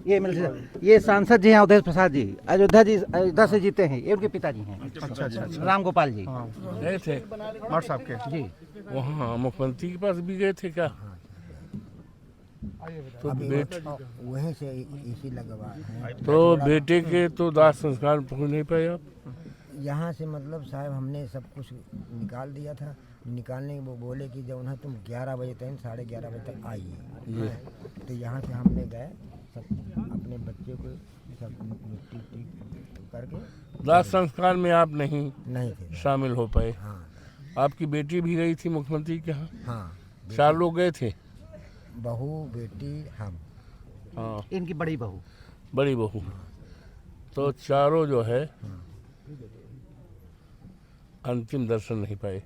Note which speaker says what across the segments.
Speaker 1: ये सांसद जी हैं अवधेश प्रसाद जी, अयोध्या से जीते हैं, ये उनके पिताजी हैं।
Speaker 2: अच्छा।
Speaker 1: राम गोपाल जी
Speaker 3: गए थे
Speaker 2: मौर्य साहब के
Speaker 1: जी।
Speaker 3: वहाँ मुख्यमंत्री के पास भी गए थे क्या? तो बेटे
Speaker 4: वहीं से इसी लगवा है।
Speaker 3: तो बेटे के तो दाह संस्कार पहुँच नहीं पाए आप?
Speaker 4: यहाँ से मतलब साहब हमने सब कुछ निकाल दिया था। निकालने के वो बोले कि जब उन्हें तुम 11 बजे तक 11:30 बजे तक आइए। तो यहाँ से हमने गए सब अपने बच्चे को सब मिट्टी करके।
Speaker 3: दाह संस्कार में आप नहीं
Speaker 4: थे
Speaker 3: शामिल हो पाए।
Speaker 4: हाँ
Speaker 3: आपकी बेटी भी गई थी मुख्यमंत्री के यहाँ?
Speaker 4: हाँ
Speaker 3: 4 लोग गए थे।
Speaker 4: बहू बेटी हम।
Speaker 3: हाँ
Speaker 1: इनकी बड़ी बहू।
Speaker 3: बड़ी बहू। तो चारों जो है अंतिम दर्शन नहीं पाए,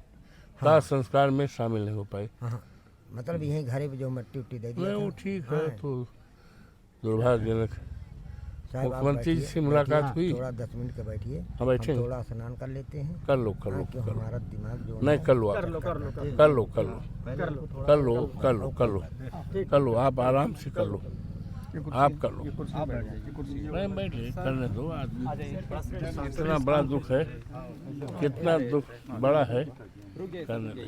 Speaker 3: दाह संस्कार में शामिल नहीं हो पाए।
Speaker 4: हाँ मतलब यही घरे पे जो मट्टी उट्टी दे दिया
Speaker 3: नहीं वो
Speaker 4: था।
Speaker 3: ठीक है। तो दुर्भाग्यजनक।
Speaker 4: साहब आप
Speaker 3: मुख्यमंत्री जी
Speaker 4: बैठिए,
Speaker 3: से मुलाकात
Speaker 4: बैठिए,
Speaker 3: हुई?
Speaker 4: थोड़ा 10 मिनट का बैठिए।
Speaker 3: हाँ बैठे
Speaker 4: हम थोड़ा स्नान कर लेते हैं।
Speaker 3: कर लो कर लो
Speaker 4: हाँ, क्यों
Speaker 3: कर लो।
Speaker 4: हमारा दिमाग जो
Speaker 3: नहीं
Speaker 4: है-
Speaker 3: कर लो आप। कर लो कर लो कर लो कर लो कर लो कर लो कर लो आप आराम से कर लो। आप कर लो। नहीं बैठे करने दो आदमी। कितना बड़ा दुख है, कितना दुख बड़ा है, करने दो।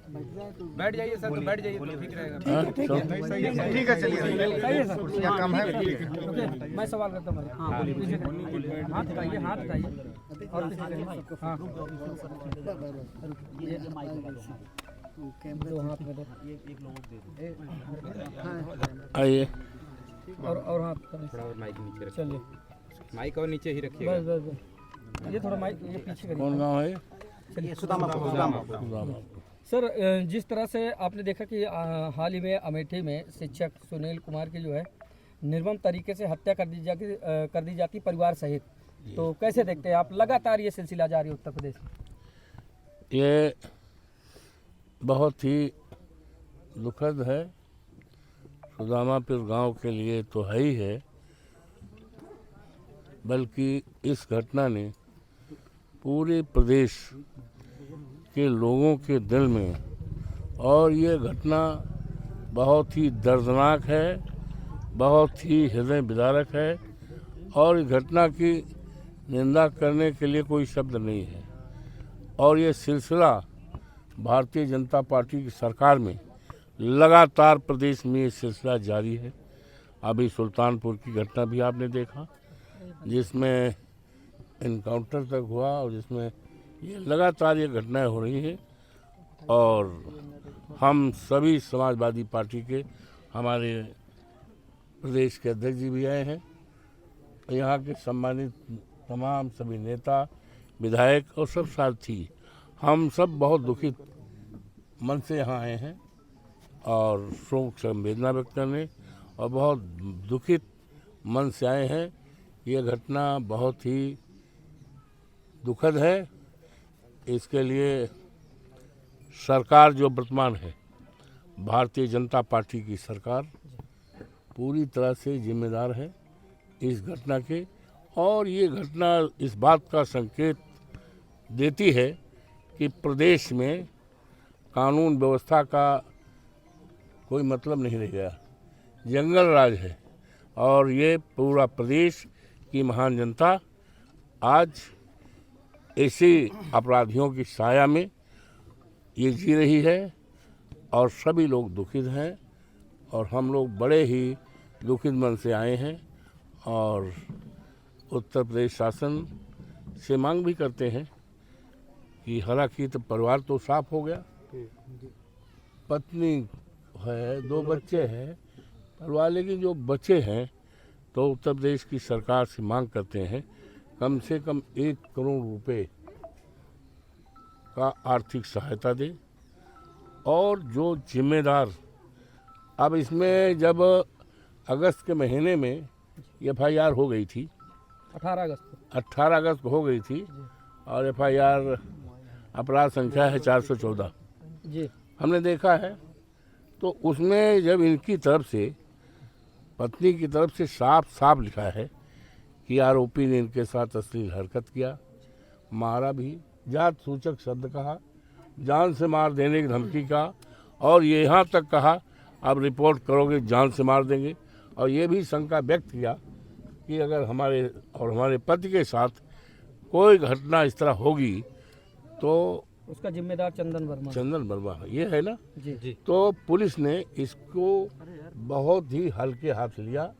Speaker 5: बैठ जाइए सर, तो बैठ जाइए, तो ठीक रहेगा।
Speaker 3: हाँ, चलो।
Speaker 2: ठीक है चलिए, कुर्सियाँ कम है।
Speaker 5: मैं सवाल करता हूँ। हाँ बोलिए, हाथ उठाइए, हाथ उठाइए और हाँ दो हाथ में
Speaker 3: आइए।
Speaker 5: और हाथ थोड़ा और माइक नीचे रखिए। चलिए माइक और नीचे ही रखिए। बस बस बस, ये थोड़ा माइक ये पीछे करिए।
Speaker 3: कौन गाँव है?
Speaker 1: चलिए सुदामा।
Speaker 5: सर जिस तरह से आपने देखा कि हाल ही में अमेठी में शिक्षक सुनील कुमार की जो है निर्मम तरीके से हत्या कर दी जाती परिवार सहित, तो कैसे देखते हैं आप? लगातार ये सिलसिला जारी है उत्तर प्रदेश में।
Speaker 3: ये बहुत ही दुखद है। सुदामापुर गांव के लिए तो है ही है, बल्कि इस घटना ने पूरे प्रदेश के लोगों के दिल में, और ये घटना बहुत ही दर्दनाक है, बहुत ही हृदय विदारक है, और इस घटना की निंदा करने के लिए कोई शब्द नहीं है। और ये सिलसिला भारतीय जनता पार्टी की सरकार में लगातार प्रदेश में ये सिलसिला जारी है। अभी सुल्तानपुर की घटना भी आपने देखा, जिसमें इनकाउंटर तक हुआ और जिसमें ये लगातार ये घटनाएं हो रही हैं। और हम सभी समाजवादी पार्टी के हमारे प्रदेश के अध्यक्ष जी भी आए हैं, यहाँ के सम्मानित तमाम सभी नेता विधायक और सब साथी, हम सब बहुत दुखित मन से यहाँ आए हैं और शोक संवेदना व्यक्त करने, और बहुत दुखित मन से आए हैं। ये घटना बहुत ही दुखद है। इसके लिए सरकार जो वर्तमान है, भारतीय जनता पार्टी की सरकार पूरी तरह से जिम्मेदार है इस घटना के। और ये घटना इस बात का संकेत देती है कि प्रदेश में कानून व्यवस्था का कोई मतलब नहीं रह गया, जंगल राज है। और ये पूरा प्रदेश की महान जनता आज ऐसे अपराधियों की साया में ये जी रही है, और सभी लोग दुखित हैं। और हम लोग बड़े ही दुखित मन से आए हैं, और उत्तर प्रदेश शासन से मांग भी करते हैं कि हालांकि तो परिवार तो साफ हो गया, पत्नी है, 2 बच्चे हैं परिवार, लेकिन जो बच्चे हैं तो उत्तर प्रदेश की सरकार से मांग करते हैं कम से कम 1 करोड़ रुपए का आर्थिक सहायता दे। और जो जिम्मेदार, अब इसमें जब अगस्त के महीने में FIR हो गई थी, 18 अगस्त को हो गई थी, और FIR अपराध संख्या है 414
Speaker 5: जी,
Speaker 3: हमने देखा है। तो उसमें जब इनकी तरफ से, पत्नी की तरफ से साफ साफ लिखा है कि आरोपी ने इनके साथ अश्लील हरकत किया, मारा भी, जात सूचक शब्द कहा, जान से मार देने की धमकी का, और ये यहाँ तक कहा आप रिपोर्ट करोगे जान से मार देंगे। और ये भी शंका व्यक्त किया कि अगर हमारे और हमारे पति के साथ कोई घटना इस तरह होगी तो
Speaker 5: उसका जिम्मेदार चंदन वर्मा
Speaker 3: ये है ना
Speaker 5: जी।
Speaker 3: तो पुलिस ने इसको बहुत ही हल्के हाथ लिया,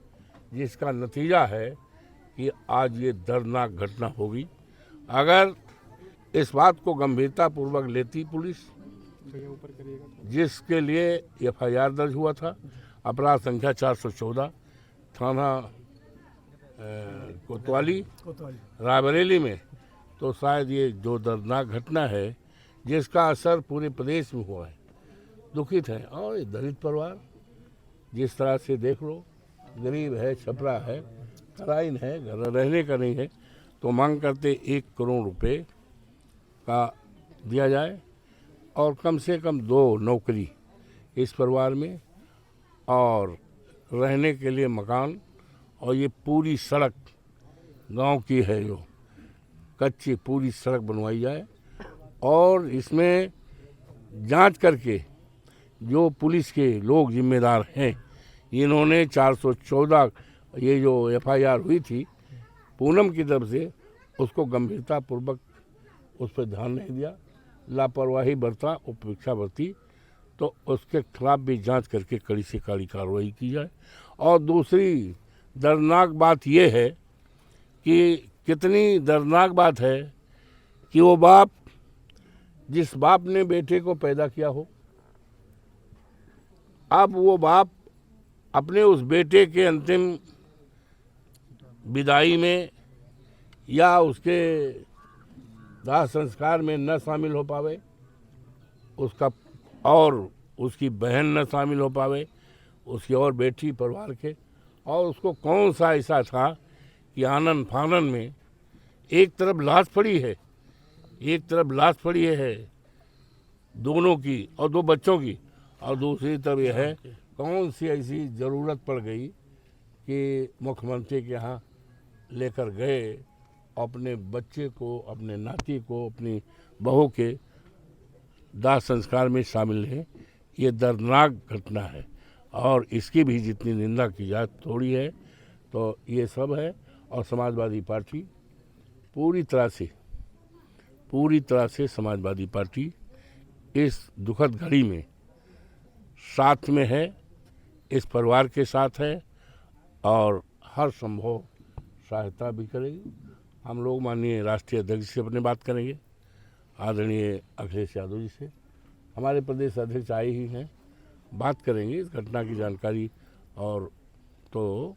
Speaker 3: जिसका नतीजा है कि आज ये दर्दनाक घटना होगी। अगर इस बात को गंभीरतापूर्वक लेती पुलिस, जिसके लिए एफआईआर दर्ज हुआ था, अपराध संख्या 414, थाना कोतवाली रायबरेली में, तो शायद ये जो दर्दनाक घटना है जिसका असर पूरे प्रदेश में हुआ है, दुखित है। और ये दलित परिवार जिस तरह से देख लो, गरीब है, छपरा है, कराइन है, घर रहने का नहीं है, तो मांग करते 1 करोड़ रुपए का दिया जाए और कम से कम 2 नौकरी इस परिवार में और रहने के लिए मकान। और ये पूरी सड़क गांव की है, जो कच्ची पूरी सड़क बनवाई जाए और इसमें जांच करके जो पुलिस के लोग जिम्मेदार हैं, इन्होंने 414 ये जो एफआईआर हुई थी पूनम की तरफ से, उसको गंभीरतापूर्वक उस पर ध्यान नहीं दिया, लापरवाही बरता, उपेक्षा बरती, तो उसके खिलाफ भी जांच करके कड़ी से कड़ी कार्रवाई की जाए। और दूसरी दर्दनाक बात यह है कि कितनी दर्दनाक बात है कि वो बाप, जिस बाप ने बेटे को पैदा किया हो, अब वो बाप अपने उस बेटे के अंतिम विदाई में या उसके दाह संस्कार में न शामिल हो पावे, उसका और उसकी बहन न शामिल हो पावे, उसकी और बेटी परिवार के, और उसको कौन सा ऐसा था कि आनन फानन में एक तरफ लाश पड़ी है दोनों की और 2 बच्चों की, और दूसरी तरफ यह है कौन सी ऐसी ज़रूरत पड़ गई कि मुख्यमंत्री के यहाँ लेकर गए, अपने बच्चे को, अपने नाती को, अपनी बहू के दाह संस्कार में शामिल है। ये दर्दनाक घटना है और इसकी भी जितनी निंदा की जाए थोड़ी है। तो ये सब है और समाजवादी पार्टी पूरी तरह से समाजवादी पार्टी इस दुखद घड़ी में साथ में है, इस परिवार के साथ है और हर संभव सहायता भी करेगी। हम लोग माननीय राष्ट्रीय अध्यक्ष से अपने बात करेंगे, आदरणीय अखिलेश यादव जी से, हमारे प्रदेश अध्यक्ष आए ही हैं, बात करेंगे इस घटना की जानकारी और तो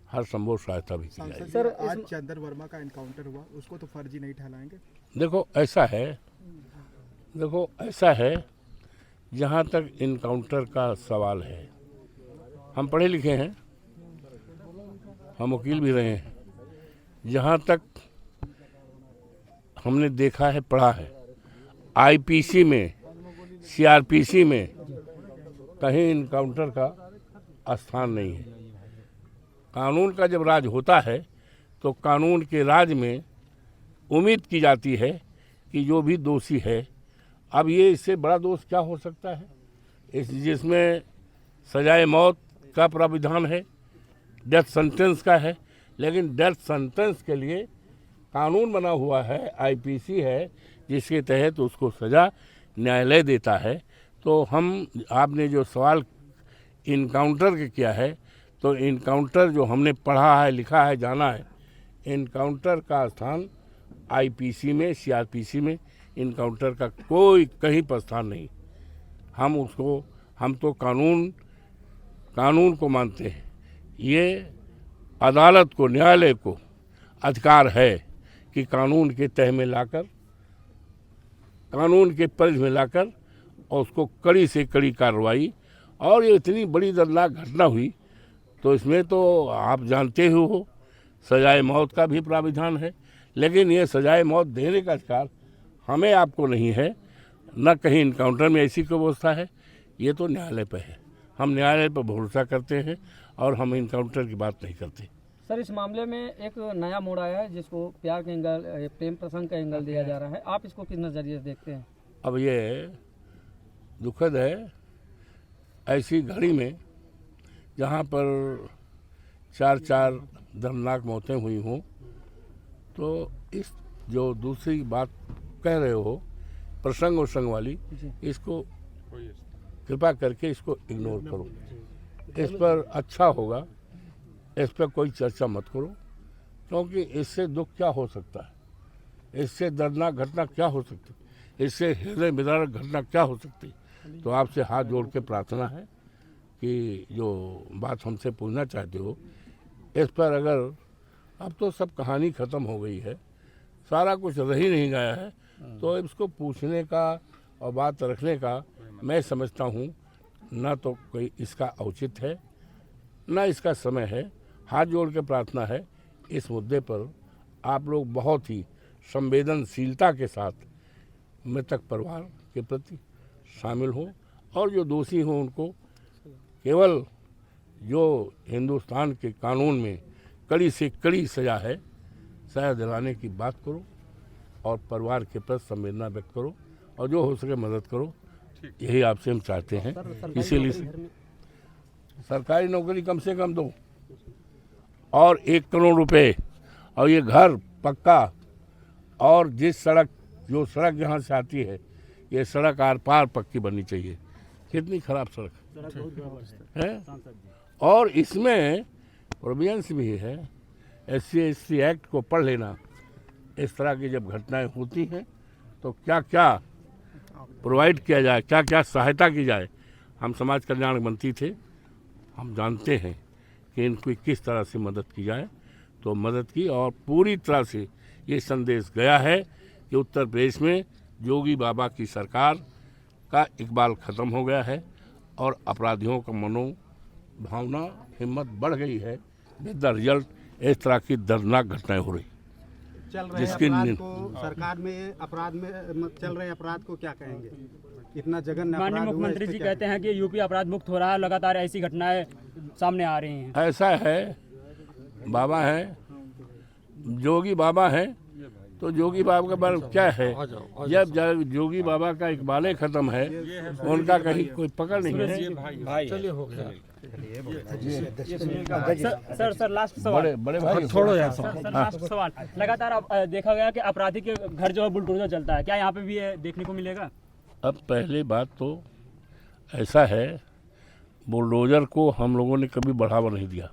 Speaker 3: हर संभव सहायता भी की जाएगी।
Speaker 2: सर, आज चंदन वर्मा का एनकाउंटर हुआ, उसको तो फर्जी नहीं ठहराएंगे?
Speaker 3: देखो ऐसा है जहाँ तक इनकाउंटर का सवाल है, हम पढ़े लिखे हैं, हम वकील भी रहे हैं, जहाँ तक हमने देखा है, पढ़ा है, आईपीसी में, सीआरपीसी में कहीं इनकाउंटर का स्थान नहीं है। कानून का जब राज होता है तो कानून के राज में उम्मीद की जाती है कि जो भी दोषी है, अब ये इससे बड़ा दोष क्या हो सकता है, जिसमें सजाए मौत का प्राविधान है, डेथ सेंटेंस का है, लेकिन डेथ सेंटेंस के लिए कानून बना हुआ है, आईपीसी है, जिसके तहत उसको सज़ा न्यायालय देता है। तो आपने जो सवाल इनकाउंटर के किया है, तो इनकाउंटर जो हमने पढ़ा है, लिखा है, जाना है, इनकाउंटर का स्थान आईपीसी में, सीआरपीसी में इनकाउंटर का कोई कहीं पर स्थान नहीं। हम तो कानून को मानते हैं। ये अदालत को, न्यायालय को अधिकार है कि कानून के तह में लाकर, कानून के परिधि में लाकर और उसको कड़ी से कड़ी कार्रवाई। और ये इतनी बड़ी दर्दनाक घटना हुई तो इसमें तो आप जानते हो सजाए मौत का भी प्राविधान है, लेकिन ये सजाए मौत देने का अधिकार हमें आपको नहीं है, न कहीं इनकाउंटर में ऐसी कोई व्यवस्था है, ये तो न्यायालय पर है। हम न्यायालय पर भरोसा करते हैं और हम इनकाउंटर की बात नहीं करते।
Speaker 5: सर, इस मामले में एक नया मोड़ आया है जिसको प्यार के एंगल, प्रेम प्रसंग का एंगल दिया जा रहा है, आप इसको किस नज़रिए से देखते हैं?
Speaker 3: अब ये दुखद है ऐसी घड़ी में जहाँ पर 4 दर्दनाक मौतें हुई हों, तो इस जो दूसरी बात कह रहे हो प्रसंग और संग वाली, इसको कृपा करके इसको इग्नोर करो। इस पर अच्छा होगा, इस पर कोई चर्चा मत करो, क्योंकि इससे दुख क्या हो सकता है, इससे दर्दनाक घटना क्या हो सकती है, इससे हृदय विदारक घटना क्या हो सकती है। तो आपसे हाथ जोड़ के प्रार्थना है कि जो बात हमसे पूछना चाहते हो, इस पर अगर अब तो सब कहानी ख़त्म हो गई है, सारा कुछ रह ही नहीं गया है, तो इसको पूछने का और बात रखने का मैं समझता हूँ ना तो कोई इसका औचित है, ना इसका समय है। हाथ जोड़ के प्रार्थना है इस मुद्दे पर आप लोग बहुत ही संवेदनशीलता के साथ मृतक परिवार के प्रति शामिल हों, और जो दोषी हों उनको केवल जो हिंदुस्तान के कानून में कड़ी से कड़ी सज़ा है, सज़ा दिलाने की बात करो और परिवार के प्रति संवेदना व्यक्त करो और जो हो सके मदद करो। यही आपसे हम चाहते हैं। इसीलिए सरकारी नौकरी कम से कम दो और 1 करोड़ रुपए और ये घर पक्का, और जिस सड़क जो सड़क यहाँ से आती है ये सड़क आर पार पक्की बननी चाहिए। कितनी खराब सड़क है, और इसमें प्रोविजंस भी है, SC/ST एक्ट को पढ़ लेना। इस तरह की जब घटनाएं होती हैं तो क्या क्या प्रोवाइड किया जाए, क्या क्या सहायता की जाए। हम समाज कल्याण मंत्री थे, हम जानते हैं कि इनकी किस तरह से मदद की जाए, तो मदद की। और पूरी तरह से ये संदेश गया है कि उत्तर प्रदेश में योगी बाबा की सरकार का इकबाल ख़त्म हो गया है और अपराधियों का मनोभावना हिम्मत बढ़ गई है। विद द रिजल्ट इस तरह की दर्दनाक घटनाएं हो रही
Speaker 2: चल रहे अपराध को सरकार में अपराध में चल रहे अपराध को क्या कहेंगे? इतना जघन्य
Speaker 6: माननीय
Speaker 2: अपराध हुआ,
Speaker 6: मुख्यमंत्री
Speaker 2: इस पे
Speaker 6: जी
Speaker 2: क्या
Speaker 6: कहते हैं कि यूपी अपराध मुक्त हो रहा है, लगातार ऐसी घटनाएं सामने आ रही हैं।
Speaker 3: ऐसा है, बाबा हैं, जोगी बाबा हैं, तो जोगी बाबा का बारे क्या है, जब जोगी बाबा का इकबाल ख़त्म है उनका कहीं कोई पकड़ नहीं है।
Speaker 6: सर लास्ट सवाल,
Speaker 3: बड़े भाई
Speaker 6: सर लास्ट सवाल। लगातार देखा गया कि अपराधी के घर जो है बुलडोजर चलता है, क्या यहाँ पे भी ये देखने को मिलेगा?
Speaker 3: अब पहली बात तो ऐसा है, बुलडोजर को हम लोगों ने कभी बढ़ावा नहीं दिया,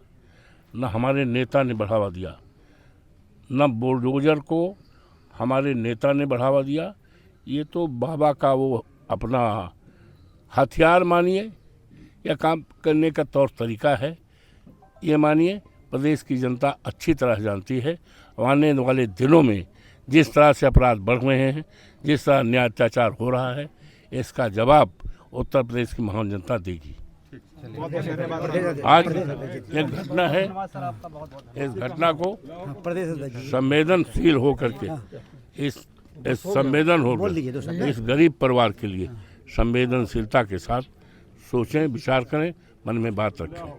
Speaker 3: न हमारे नेता ने बढ़ावा दिया, न बुलडोजर को हमारे नेता ने बढ़ावा दिया। ये तो बाबा का वो अपना हथियार मानिए या काम करने का तौर तरीका है, ये मानिए। प्रदेश की जनता अच्छी तरह जानती है आने वाले दिनों में जिस तरह से अपराध बढ़ रहे हैं, जिस तरह अन्याय अत्याचार हो रहा है, इसका जवाब उत्तर प्रदेश की महान जनता देगी। आज एक घटना है, इस घटना को संवेदनशील होकर के इस संवेदन होकर इस गरीब परिवार के लिए संवेदनशीलता के साथ सोचें, विचार करें, मन में बात रखें।